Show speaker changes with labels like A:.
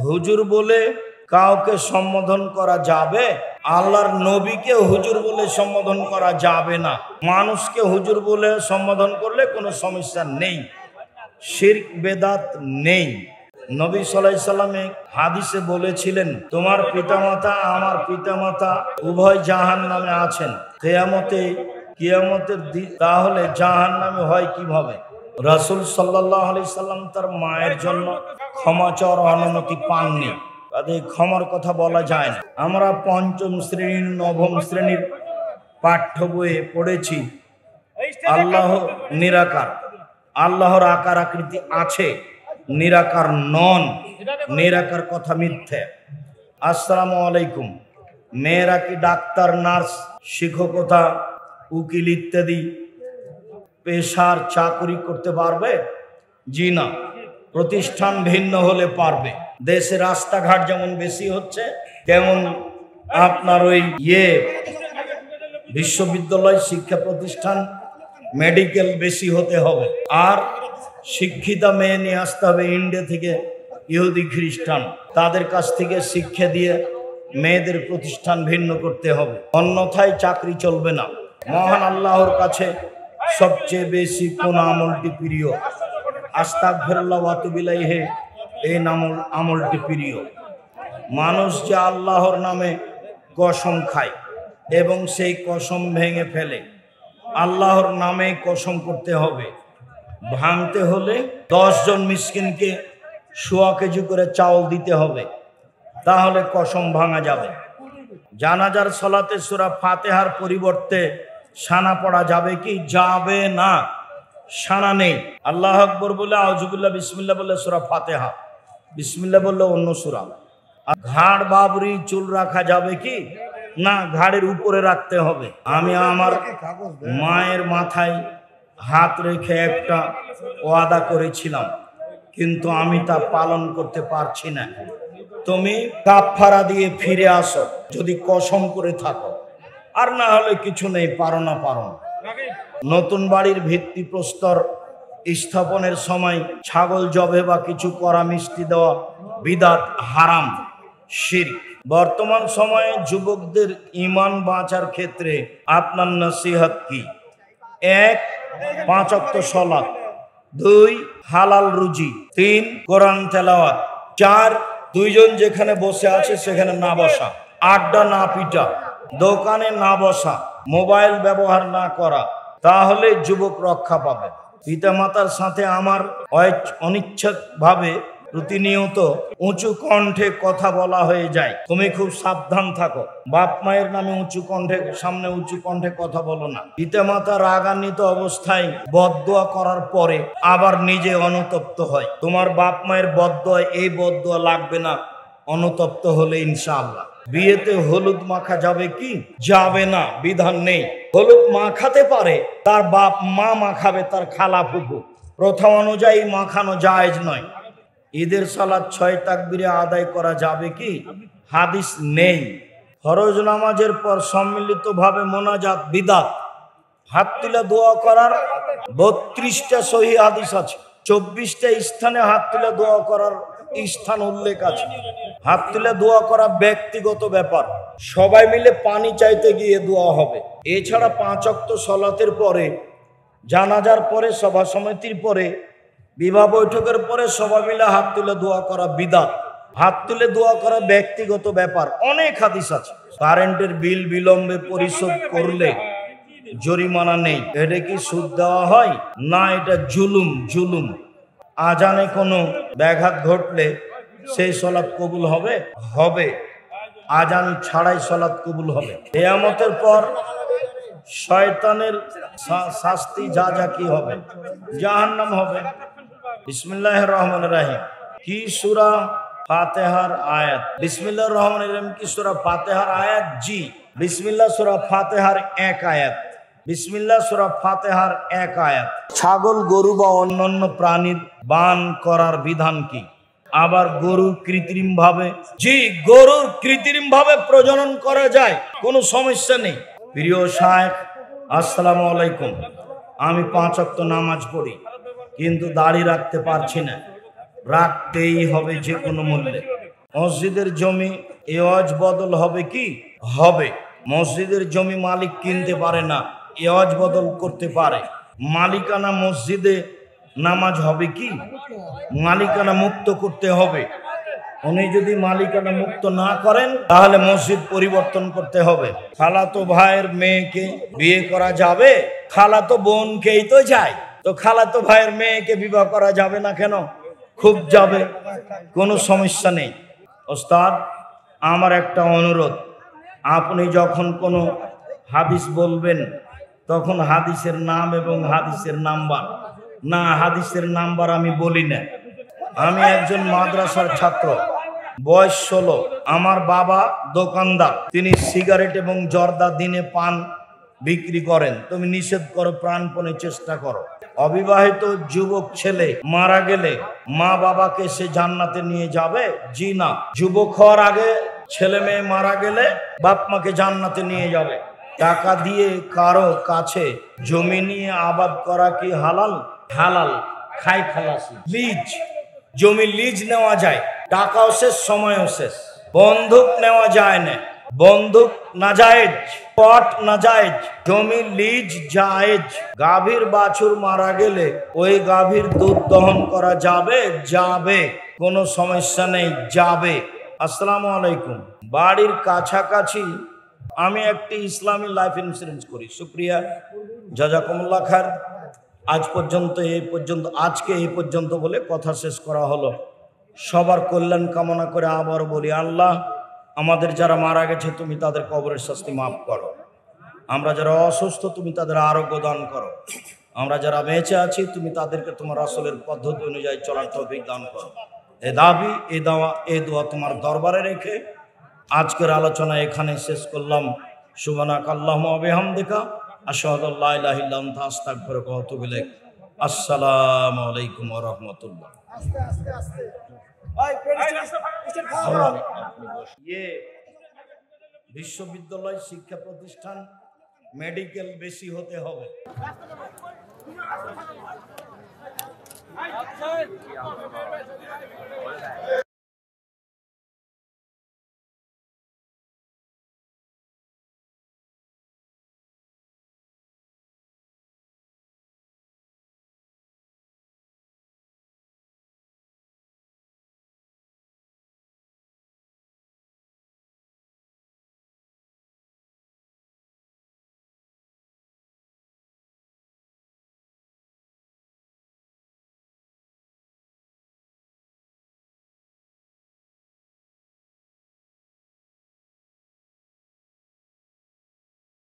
A: হুজুর বলে কাউকে সম্বোধন করা যাবে? আল্লাহর নবীকে হুজুর বলে সম্বোধন করা যাবে না। মানুষকে হুজুর বলে সম্বোধন করলে কোনো সমস্যা নেই, শিরক বেদাত নেই। নবী সাল্লাল্লাহু আলাইহি সাল্লামে হাদিসে বলেছিলেন, তোমার পিতামাতা আমার পিতামাতা উভয় জাহান্নামে আছেন কিয়ামতের দিন। তাহলে জাহান্নামে হয় কিভাবে? রাসূল সাল্লাল্লাহু আলাইহি সাল্লাম তার মায়ের জন্য ক্ষমা চাওয়ার অনুমতি পাননি, তাদের ক্ষমার কথা বলা যায় না। আমরা পঞ্চম শ্রেণীর নবম শ্রেণীর পাঠ্য বইয়ে পড়েছি আল্লাহ নিরাকার, আল্লাহর আকার আকৃতি আছে, নিরাকার নন, নিরাকার কথা মিথ্যে। আসসালামু আলাইকুম। মেয়েরা কি ডাক্তার, নার্স, শিক্ষকতা, উকিল ইত্যাদি পেশার চাকরি করতে পারবে? জি না। প্রতিষ্ঠান ভিন্ন হলে পারবে। দেশে রাস্তাঘাট যেমন বেশি হচ্ছে, তেমন আপনার ওই বিশ্ববিদ্যালয়, শিক্ষা প্রতিষ্ঠান, মেডিকেল বেশি হতে হবে। আর শিক্ষিতা মেয়ে নিয়ে আসতে হবে ইন্ডিয়া থেকে, ইহুদি খ্রিস্টান, তাদের কাছ থেকে শিক্ষা দিয়ে মেয়েদের প্রতিষ্ঠান ভিন্ন করতে হবে, অন্যথায় চাকরি চলবে না। মহান আল্লাহর কাছে সবচেয়ে বেশি কোন আমলটি প্রিয়? আস্তাগফিরুল্লাহ ওয়া আতুবু ইলাইহি, এই আমলটি প্রিয়। মানুষ যে আল্লাহর নামে কসম খায় এবং সেই কসম ভেঙে ফেলে, আল্লাহর নামে কসম করতে হবে। ভাঙতে হলে 10 জন মিসকিনকে 1.25 কেজি করে চাউল দিতে হবে, তাহলে কসম ভাঙা যাবে। জানাজার সালাতে সূরা ফাতিহার পরিবর্তে সানা পড়া যাবে কি? যাবে না, সানা নেই। আল্লাহু আকবার বলে আউযুবিল্লাহ বিসমিল্লাহ বলে সূরা ফাতিহা, বিসমিল্লাহ বললে অন্য সূরা। আর ঘাড় বাবরি চুল রাখা যাবে কি? না, ঘাড়ের উপরে রাখতে হবে। আমি আমার মায়ের মাথায় হাত রেখে একটা ওয়াদা করেছিলাম, কিন্তু আমি তা পালন করতে পারছি না। তুমি কাফারা দিয়ে ফিরে আসো যদি কসম করে থাকো, আর না হলে কিছু নেই, পারো না। নতুন বাড়ির ভিত্তিপ্রস্তর স্থাপনের সময় ছাগল জবে বা কিছু করা, মিষ্টি দেওয়া বিদআত, হারাম, শিরক। বর্তমান সময়ে যুবকদের ঈমান বাঁচার ক্ষেত্রে আপনার নসিহত কি? 1. 5 ওয়াক্ত সালাত, 2. হালাল রুজি, 3. কোরআন তেলাওয়াত, 4. দুইজন যেখানে বসে আছে সেখানে না বসা, আড্ডা না পিটা, দোকানে না বসা, মোবাইল ব্যবহার না করা, তাহলে যুবক রক্ষা পাবে। পিতামাতার সাথে আমার অনিচ্ছাভাবে প্রতিনিয়ত উঁচু কণ্ঠে কথা বলা হয়ে যায়, তুমি খুব সাবধান থাকো। বাপ মায়ের নামে সামনে উঁচু কণ্ঠে কথা বলো না। পিতামাতা রাগান্বিত অবস্থায় বদদোয়া করার পরে আবার নিজে অনুতপ্ত হয়। তোমার বাপ মায়ের বদদোয়া, এই বদদোয়া লাগবে না অনুতপ্ত হলে ইনশাআল্লাহ। বিয়েতে হলুদ মাখা যাবে কি? যাবে না, বিধান নেই। হলুদ মাখাতে পারে তার বাপ মা, মাখাবে তার খালা ফুফু, প্রথা অনুযায়ী মাখানো জায়েজ নয়। ঈদের সালাত 6 তাকবীরে আদায় করা যাবে কি? হাদিস নেই। ফরজ নামাজের পর সম্মিলিতভাবে মোনাজাত বিদআত। হাত তুলে দোয়া করার 32টা সহিহ হাদিস আছে, 24টা স্থানে হাত তুলে দোয়া করার স্থান উল্লেখ আছে। হাত তুলে দোয়া করা ব্যক্তিগত ব্যাপার, সবাই মিলে পানি চাইতে গিয়ে দোয়া হবে। এছাড়া 5 ওয়াক্ত সালাতের পরে, জানাজার পরে, সভা সমিতির পরে, বিবাহ বৈঠকের পরে সবাই মিলে হাত তুলে দোয়া করা বিদআত। হাত তুলে দোয়া করা ব্যক্তিগত ব্যাপার, অনেক হাদিস আছে। কারেন্টের বিল বিলম্বে পরিশোধ করলে জরিমানা নেই, এটা কি সুদ দেওয়া হয়? না, এটা জুলুম। আজানে কোনো ব্যাঘাত ঘটলে সেই সালাত কবুল হবে। আজান ছাড়াই সালাত কবুল হবে। কিয়ামতের পর শয়তানের শাস্তি যা কি হবে? জাহান্নাম হবে। বিসমিল্লাহির রহমানির রহিম কি সূরা ফাতিহার আয়াত? বিসমিল্লাহির রহমানির রহিম কি সূরা ফাতিহার আয়াত? জি। বিসমিল্লাহ সূরা ফাতিহার 1 আয়াত। বিসমিল্লাহ সূরা ফাতিহার 1 আয়াত। ছাগল, গরু বা অন্যান্য প্রাণীর বান করার বিধান কি? আবার গরুর কৃত্রিম ভাবে প্রজনন করা যায়, কোনো সমস্যা নেই। প্রিয় শায়েখ, আসসালামু আলাইকুম। আমি 5 ওয়াক্ত নামাজ পড়ি, কিন্তু দাড়ি রাখতে পারছি না। রাখতেই হবে যে কোনো মূল্যে। মসজিদের জমি এওয়াজ বদল হবে কি? হবে। মসজিদের জমি মালিক কিনতে পারে না, এওয়াজ বদল করতে পারে। মালিকানা মসজিদে নামাজ হবে কি? মালিকানা মুক্ত করতে হবে। উনি যদি মালিকানা মুক্ত না করেন তাহলে মসজিদ পরিবর্তন করতে হবে। খালাতো ভাইয়ের মেয়েকে বিয়ে করা যাবে? খালাতো বোনকেই তো যায়, তো খালাতো ভাইয়ের মেয়েকে বিবাহ করা যাবে না কেন? খুব যাবে, কোনো সমস্যা নেই। ওস্তাদ, আমার একটা অনুরোধ, আপনি যখন কোনো হাদিস বলবেন তখন হাদিসের নাম এবং হাদিসের নাম্বার, না হাদিসের নাম্বার আমি বলি না। আমি একজন মাদ্রাসার ছাত্র, বয়স 16। আমার বাবা দোকানদার, তিনি সিগারেট এবং জর্দা দিনে পান বিক্রি করেন। তুমি নিষেধ করো, প্রাণপণে চেষ্টা করো। অবিবাহিত যুবক ছেলে মারা গেলে মা বাবাকে সে জান্নাতে নিয়ে যাবে? জি না। যুবক হওয়ার আগে ছেলে মেয়ে মারা গেলে বাপ মাকে জান্নাতে নিয়ে যাবে। টাকা দিয়ে কারো কাছে জমি নিয়ে আবাদ করা কি হালাল? হালাল। খাই খালাসি। লিজ, জমি লিজ নেওয়া যায়, টাকাও শেষ, সময়ও শেষ। বন্দুক নেওয়া যায় না, বন্দুক নাজায়েজ, পট নাজায়েজ, জমি লিজ জায়েজ। গাভীর বাছুর মারা গেলে ওই গাভীর দুধ দহন করা যাবে? যাবে, কোনো সমস্যা নেই, যাবে। আসসালামু আলাইকুম। বাড়ির কাছাকাছি আমি একটি ইসলামী লাইফ ইন্স্যুরেন্স করি। শুক্রিয়া, জাযাকুমুল্লাহ খায়ের। আজ পর্যন্ত আজকে এই পর্যন্ত বলে কথা শেষ করা হলো। সবার কল্যাণ কামনা করে আবার বলি, আল্লাহ আমাদের যারা মারা গেছে তুমি তাদের কবরের শাস্তি মাফ করো। আমরা যারা অসুস্থ তুমি তাদের আরোগ্য দান করো। আমরা যারা বেঁচে আছি তুমি তাদেরকে তোমার রাসূলের পদ্ধতি অনুযায়ী চলার তৌফিক দান করো। এ দাবি, এ দাওয়া, এ দোয়া তোমার দরবারে রেখে আজকের আলোচনা এখানে শেষ করলাম। সুবহানাকাল্লাহুম্মা ওয়া বিহামদিকা আশহাদু আল্লা ইলাহা ইল্লা আনতা আস্তাগফিরুকা ওয়া আতুবু ইলাইক। আসসালামু আলাইকুম ওয়া রাহমাতুল্লাহ। বিশ্ববিদ্যালয়, শিক্ষা প্রতিষ্ঠান, মেডিকেল বেশি হতে হবে।